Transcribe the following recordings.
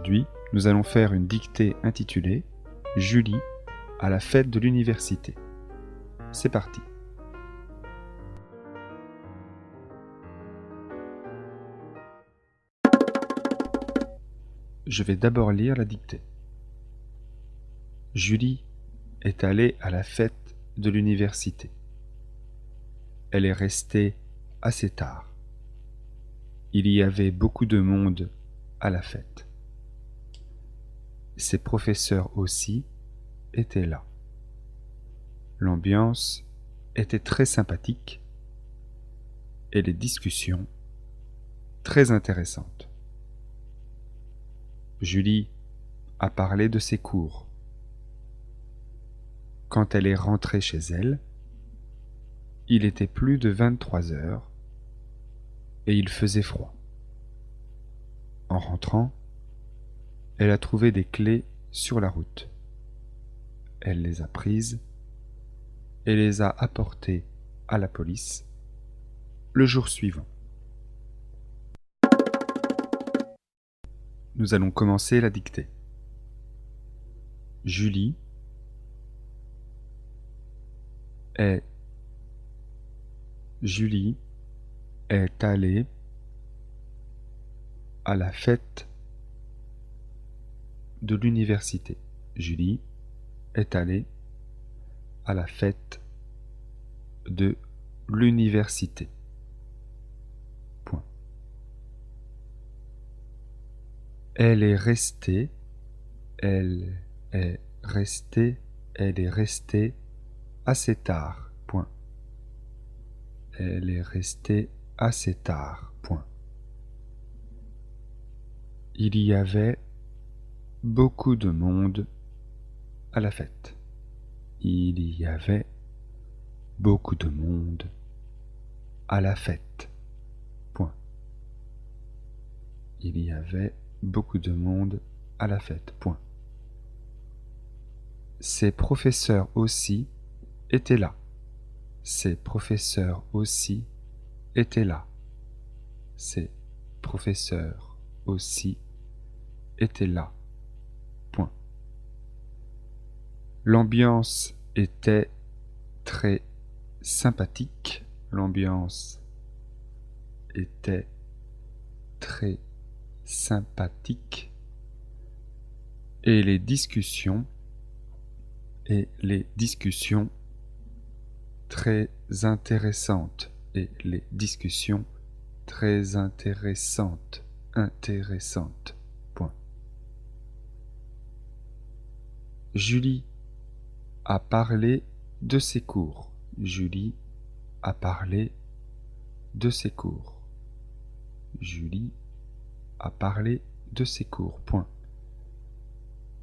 Aujourd'hui, nous allons faire une dictée intitulée « Julie à la fête de l'université ». C'est parti. Je vais d'abord lire la dictée. Julie est allée à la fête de l'université. Elle est restée assez tard. Il y avait beaucoup de monde à la fête. Ses professeurs aussi étaient là. L'ambiance était très sympathique et les discussions très intéressantes. Julie a parlé de ses cours. Quand elle est rentrée chez elle, il était plus de 23 heures et il faisait froid. En rentrant, elle a trouvé des clés sur la route. Elle les a prises et les a apportées à la police le jour suivant. Nous allons commencer la dictée. Julie est allée à la fête de l'université. Julie est allée à la fête de l'université. Point. Elle est restée assez tard. Point. Elle est restée assez tard. Point. Il y avait beaucoup de monde à la fête. Il y avait beaucoup de monde à la fête. Point. Il y avait beaucoup de monde à la fête. Point. Ses professeurs aussi étaient là. Ses professeurs aussi étaient là. Ses professeurs aussi étaient là. Point. L'ambiance était très sympathique. L'ambiance était très sympathique. Et les discussions très intéressantes. Et les discussions très intéressantes. Point. Julie a parlé de ses cours. Julie a parlé de ses cours. Julie a parlé de ses cours. Point.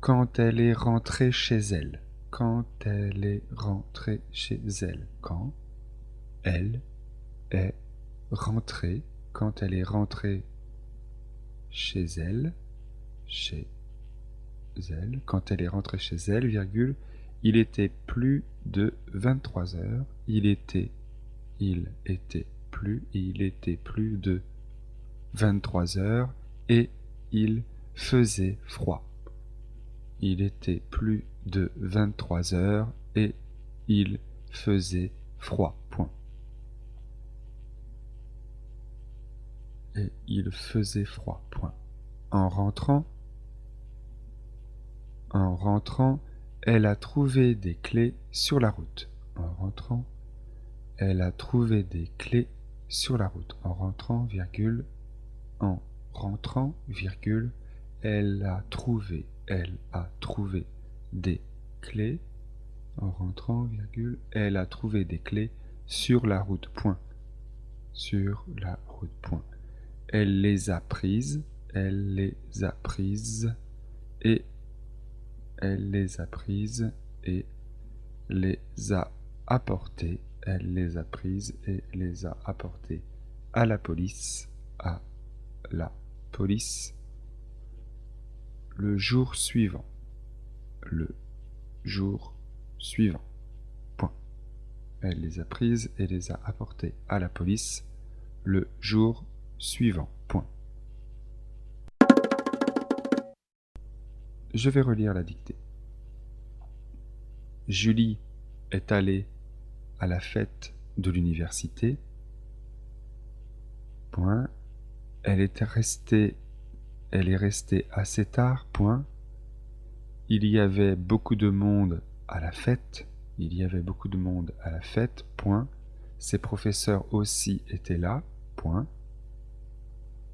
Quand elle est rentrée chez elle. Quand elle est rentrée chez elle. Quand elle est rentrée. Quand elle est rentrée chez elle. Chez elle. Quand elle est rentrée chez elle, virgule, il était plus de 23 heures. Il était plus de 23 heures et il faisait froid. Il était plus de 23 heures et il faisait froid. Point. Et il faisait froid. Point. En rentrant, elle a trouvé des clés sur la route. En rentrant, elle a trouvé des clés sur la route. En rentrant, virgule, elle a trouvé des clés. En rentrant, virgule, elle a trouvé des clés sur la route. Point. Sur la route. Point. Elle les a prises. Elle les a prises et les a apportées. Elle les a prises et les a apportées à la police. Le jour suivant. Point. Elle les a prises et les a apportées à la police le jour suivant. Point. Je vais relire la dictée. Julie est allée à la fête de l'université. Point. Elle est restée assez tard. Point. Il y avait beaucoup de monde à la fête. Il y avait beaucoup de monde à la fête. Point. Ses professeurs aussi étaient là. Point.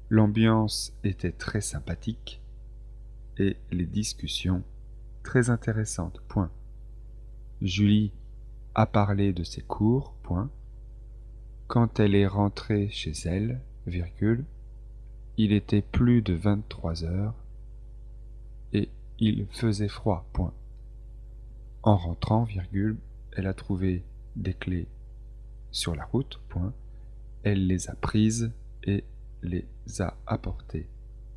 L'ambiance était très sympathique et les discussions très intéressantes. Point. Julie a parlé de ses cours. Point. Quand elle est rentrée chez elle, virgule, il était plus de 23 heures et il faisait froid. Point. En rentrant, virgule, elle a trouvé des clés sur la route. Point. Elle les a prises et les a apportées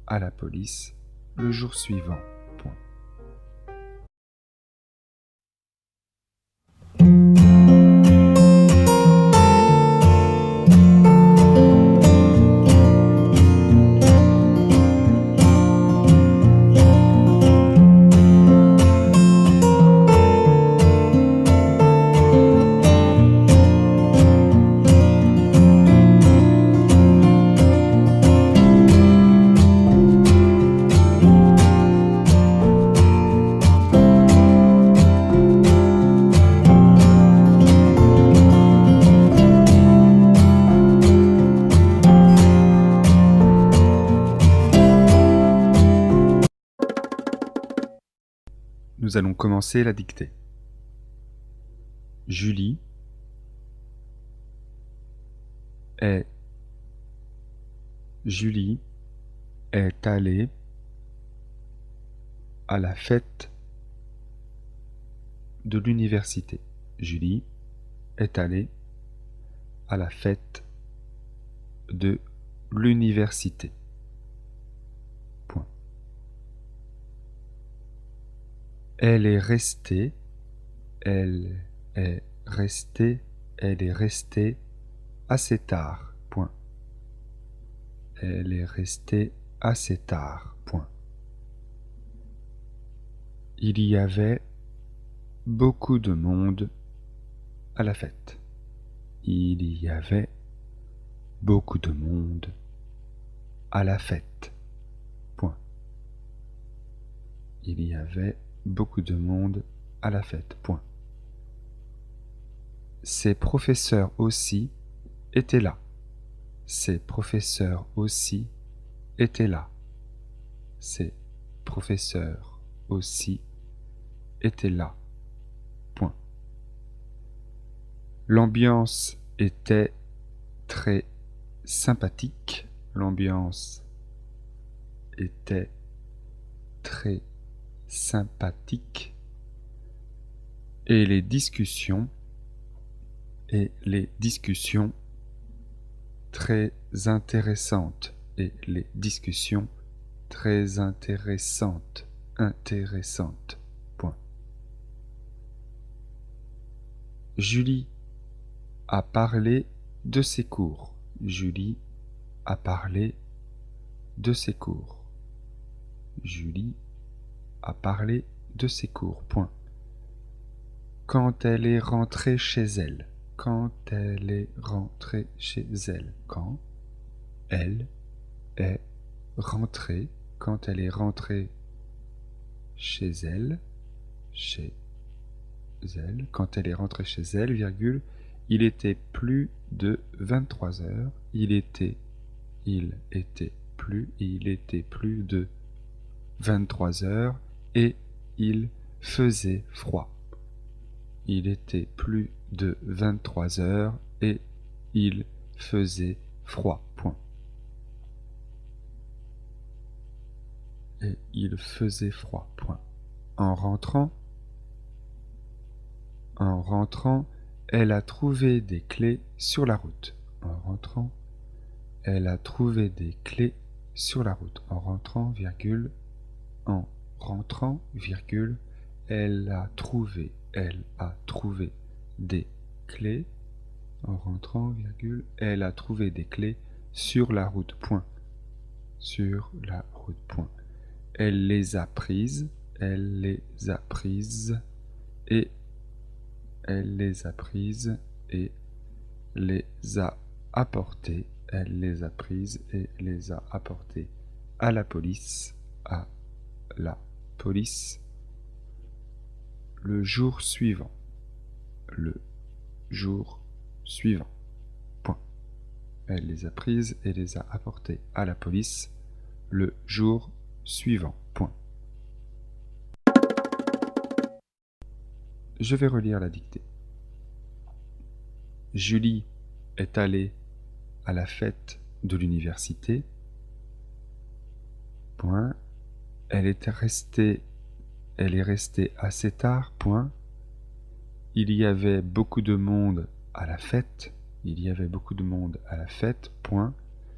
à la police le jour suivant. Point. Nous allons commencer la dictée. Julie est allée à la fête de l'université. Julie est allée à la fête de l'université. Point. Elle est restée assez tard. Point. Elle est restée assez tard. Point. Il y avait beaucoup de monde à la fête. Il y avait beaucoup de monde à la fête. Point. Il y avait beaucoup de monde à la fête. Point. Ses professeurs aussi étaient là. Ses professeurs aussi étaient là. Ses professeurs aussi étaient là. Point. L'ambiance était très sympathique. L'ambiance était très sympathique. Et les discussions très intéressantes. Et les discussions très intéressantes. Point. Julie a parlé de ses cours. Julie a parlé de ses cours. Julie a parlé de ses cours. Point. Quand elle est rentrée chez elle. Quand elle est rentrée chez elle. Quand elle est rentrée. Quand elle est rentrée chez elle. Quand elle est rentrée chez elle, virgule, il était plus de 23 heures. Il était plus de 23 heures et il faisait froid. Il était plus de 23 heures et il faisait froid. Point. Et il faisait froid. Point. En rentrant, elle a trouvé des clés sur la route. En rentrant, elle a trouvé des clés sur la route. En rentrant, virgule, elle a trouvé des clés. En rentrant, virgule, elle a trouvé des clés sur la route. Point. Sur la route. Point. Elle les a prises elle les a prises et elle les a prises et les a apportées. Elle les a prises et les a apportées à la police. À la police. Le jour suivant. Le jour suivant. Point. Elle les a prises et les a apportées à la police le jour suivant. Point. Je vais relire la dictée. Julie est allée à la fête de l'université. Point. Elle est restée assez tard. Point. Il y avait beaucoup de monde à la fête. Il y avait beaucoup de monde à la fête. Point.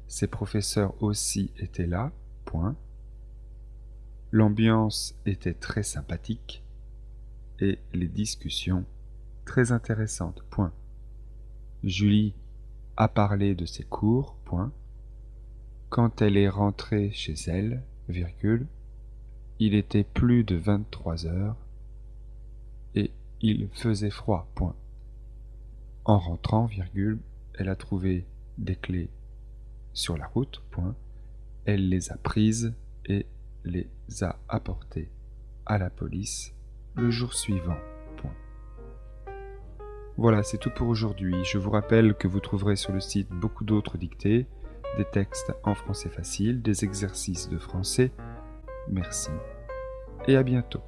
Ses professeurs aussi étaient là. Point. L'ambiance était très sympathique et les discussions très intéressantes. Point. Julie a parlé de ses cours. Point. Quand elle est rentrée chez elle, virgule, il était plus de 23 heures et il faisait froid. Point. En rentrant, virgule, elle a trouvé des clés sur la route. Point. Elle les a prises et les a apportées à la police le jour suivant. Point. Voilà, c'est tout pour aujourd'hui. Je vous rappelle que vous trouverez sur le site beaucoup d'autres dictées, des textes en français facile, des exercices de français. Merci et à bientôt.